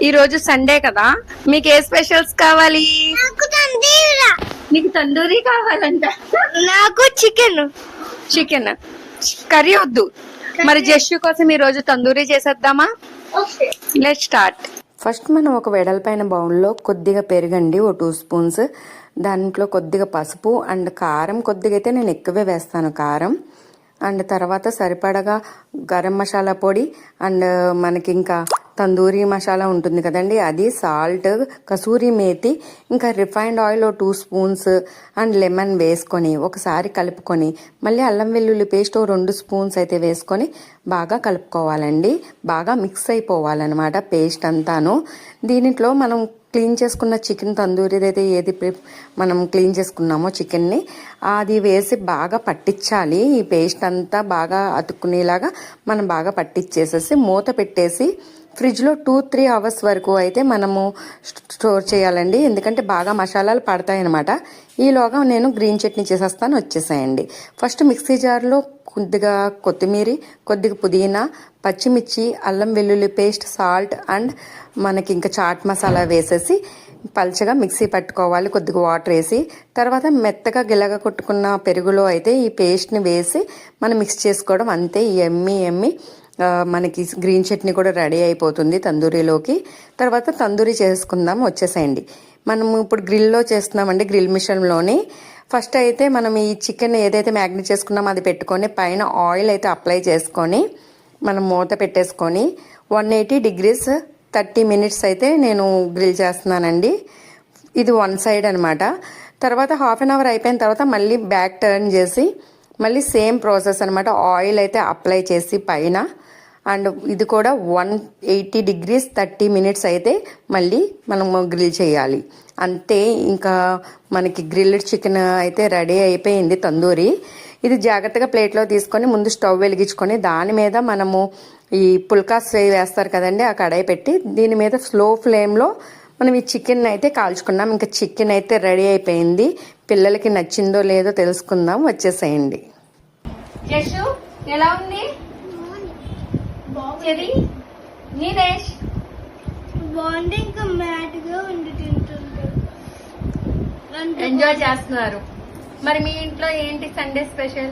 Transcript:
ఈ రోజు సండే కదా, మీకు ఏ స్పెషల్స్ కావాలి? నీకు తందూరి కావాలంట. నాకు చికెన్ చికెన్ కర్రీ వద్దు. మరి జస్సు కోసం ఈ రోజు తందూరి చేసేద్దామా? Let's start. ఫస్ట్ మనం ఒక వెడల్పైన బౌల్లో కొద్దిగా పెరుగండి, ఓ 2 స్పూన్స్. దాంట్లో కొద్దిగా పసుపు అండ్ కారం, కొద్దిగా అయితే నేను ఎక్కువే వేస్తాను కారం. అండ్ తర్వాత సరిపడగా గరం మసాలా పొడి అండ్ మనకి ఇంకా తందూరి మసాలా ఉంటుంది కదండి, అది, సాల్ట్, కసూరి మేతి, ఇంకా refined oil 2 spoons and lemon వేసుకొని ఒకసారి కలుపుకొని మళ్ళీ అల్లం వెల్లుల్లి పేస్ట్ 2 స్పూన్స్ అయితే వేసుకొని బాగా కలుపుకోవాలండి. బాగా మిక్స్ అయిపోవాలన్నమాట పేస్ట్ అంతాను. దీంట్లో మనం క్లీన్ చేసుకున్న చికెన్ తందూరి అయితే ఏది మనం క్లీన్ చేసుకున్నామో చికెన్ని అది వేసి బాగా పట్టించాలి. ఈ పేస్ట్ అంతా బాగా అతుక్కునేలాగా మనం బాగా పట్టించేసేసి మూత పెట్టేసి ఫ్రిడ్జ్లో 2-3 అవర్స్ వరకు అయితే మనము స్టోర్ చేయాలండి. ఎందుకంటే బాగా మసాలాలు పడతాయి అనమాట. ఈలోగా నేను గ్రీన్ చట్నీ చేసేస్తాను, వచ్చేసాయండి. ఫస్ట్ మిక్సీ జార్లో కొద్దిగా కొత్తిమీర, కొద్దిగా పుదీనా, పచ్చిమిర్చి, అల్లం వెల్లుల్లి పేస్ట్, సాల్ట్ అండ్ మనకి ఇంకా చాట్ మసాలా వేసేసి పల్చగా మిక్సీ పట్టుకోవాలి, కొద్దిగా వాటర్ వేసి. తర్వాత మెత్తగా గిలగా కొట్టుకున్న పెరుగులో అయితే ఈ పేస్ట్ని వేసి మనం మిక్స్ చేసుకోవడం అంతే. ఎమ్మి మనకి గ్రీన్ చట్నీ కూడా రెడీ అయిపోతుంది తందూరీలోకి. తర్వాత తందూరీ చేసుకుందాం, వచ్చేసేయండి. మనం ఇప్పుడు గ్రిల్లో చేస్తున్నామండి, గ్రిల్ మిషన్లోని. ఫస్ట్ అయితే మనం ఈ చికెన్ ఏదైతే మ్యాగ్నేట్ చేసుకున్నామో అది పెట్టుకొని పైన ఆయిల్ అయితే అప్లై చేసుకొని మనం మూత పెట్టేసుకొని 180 degrees 30 minutes అయితే నేను గ్రిల్ చేస్తున్నానండి. ఇది 1 side అనమాట. తర్వాత హాఫ్ అన్ అవర్ అయిపోయిన తర్వాత మళ్ళీ బ్యాక్ టర్న్ చేసి మళ్ళీ సేమ్ ప్రాసెస్ అనమాట. ఆయిల్ అయితే అప్లై చేసి పైన అండ్ ఇది కూడా 180 degrees 30 minutes అయితే మళ్ళీ మనం గ్రిల్ చేయాలి. అంతే, ఇంకా మనకి గ్రిల్డ్ చికెన్ అయితే రెడీ అయిపోయింది తందూరి. ఇది జాగ్రత్తగా ప్లేట్లో తీసుకొని ముందు స్టవ్ వెలిగించుకొని దాని మీద మనము ఈ పుల్కాస్ వేస్తారు కదండి, ఆ కడాయి పెట్టి దీని మీద స్లో ఫ్లేమ్లో మనం ఈ చికెన్ అయితే కాల్చుకున్నాం. ఇంకా చికెన్ అయితే రెడీ అయిపోయింది. పిల్లలకి నచ్చిందో లేదో తెలుసుకుందాం, వచ్చేసేయండి. యశు ఎలా ఉంది? నీదేశ్ బాగుంది. ఇంకా మ్యాట్ గా ఉండి తింటుంటే ఎంజాయ్ చేస్తున్నారు. మరి మీ ఇంట్లో ఏంటి సండే స్పెషల్?